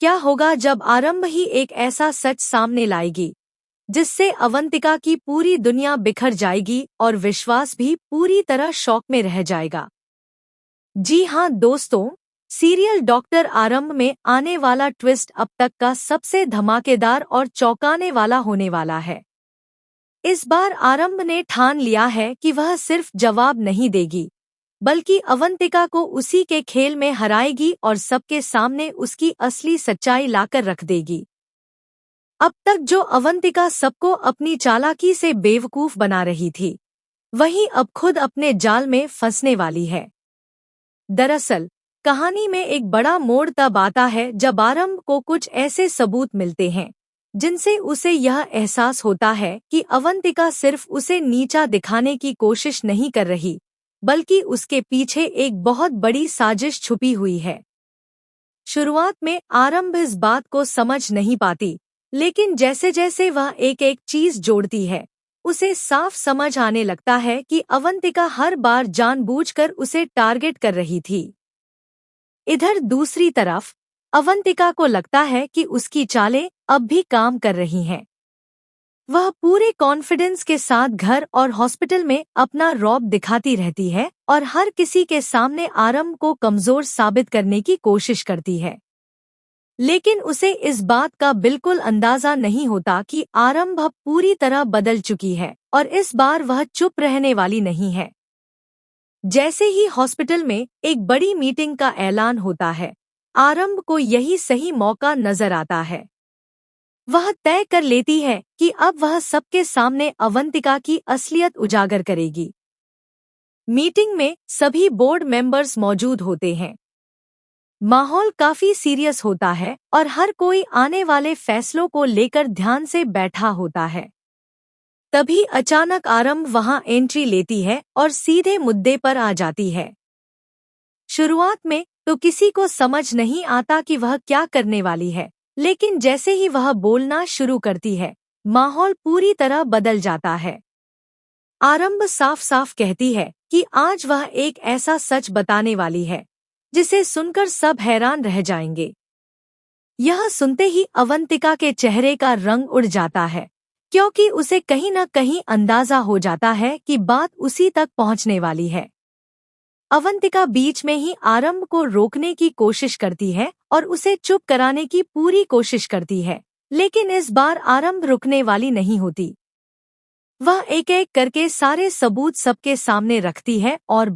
क्या होगा जब आरंभ ही एक ऐसा सच सामने लाएगी जिससे अवंतिका की पूरी दुनिया बिखर जाएगी और विश्वास भी पूरी तरह शॉक में रह जाएगा। जी हाँ दोस्तों, सीरियल डॉक्टर आरंभ में आने वाला ट्विस्ट अब तक का सबसे धमाकेदार और चौंकाने वाला होने वाला है। इस बार आरंभ ने ठान लिया है कि वह सिर्फ जवाब नहीं देगी, बल्कि अवंतिका को उसी के खेल में हराएगी और सबके सामने उसकी असली सच्चाई लाकर रख देगी। अब तक जो अवंतिका सबको अपनी चालाकी से बेवकूफ बना रही थी, वही अब खुद अपने जाल में फंसने वाली है। दरअसल कहानी में एक बड़ा मोड़ तब आता है जब आरंभ को कुछ ऐसे सबूत मिलते हैं जिनसे उसे यह एहसास होता है कि अवंतिका सिर्फ उसे नीचा दिखाने की कोशिश नहीं कर रही, बल्कि उसके पीछे एक बहुत बड़ी साजिश छुपी हुई है। शुरुआत में आरंभ इस बात को समझ नहीं पाती, लेकिन जैसे जैसे वह एक एक चीज जोड़ती है, उसे साफ समझ आने लगता है कि अवंतिका हर बार जानबूझकर उसे टारगेट कर रही थी। इधर दूसरी तरफ अवंतिका को लगता है कि उसकी चालें अब भी काम कर रही हैं। वह पूरे कॉन्फिडेंस के साथ घर और हॉस्पिटल में अपना रौब दिखाती रहती है और हर किसी के सामने आरंभ को कमजोर साबित करने की कोशिश करती है। लेकिन उसे इस बात का बिल्कुल अंदाजा नहीं होता कि आरंभ अब पूरी तरह बदल चुकी है और इस बार वह चुप रहने वाली नहीं है। जैसे ही हॉस्पिटल में एक बड़ी मीटिंग का ऐलान होता है, आरंभ को यही सही मौका नजर आता है। वह तय कर लेती है कि अब वह सबके सामने अवंतिका की असलियत उजागर करेगी। मीटिंग में सभी बोर्ड मेंबर्स मौजूद होते हैं। माहौल काफी सीरियस होता है और हर कोई आने वाले फैसलों को लेकर ध्यान से बैठा होता है। तभी अचानक आरंभ वहां एंट्री लेती है और सीधे मुद्दे पर आ जाती है। शुरुआत में तो किसी को समझ नहीं आता कि वह क्या करने वाली है, लेकिन जैसे ही वह बोलना शुरू करती है, माहौल पूरी तरह बदल जाता है। आरंभ साफ साफ कहती है कि आज वह एक ऐसा सच बताने वाली है जिसे सुनकर सब हैरान रह जाएंगे। यह सुनते ही अवंतिका के चेहरे का रंग उड़ जाता है, क्योंकि उसे कहीं न कहीं अंदाजा हो जाता है कि बात उसी तक पहुंचने वाली है। अवंतिका बीच में ही आरंभ को रोकने की कोशिश करती है और उसे चुप कराने की पूरी कोशिश करती है, लेकिन इस बार आरंभ रुकने वाली नहीं होती। वह एक एक करके सारे सबूत सबके सामने रखती है और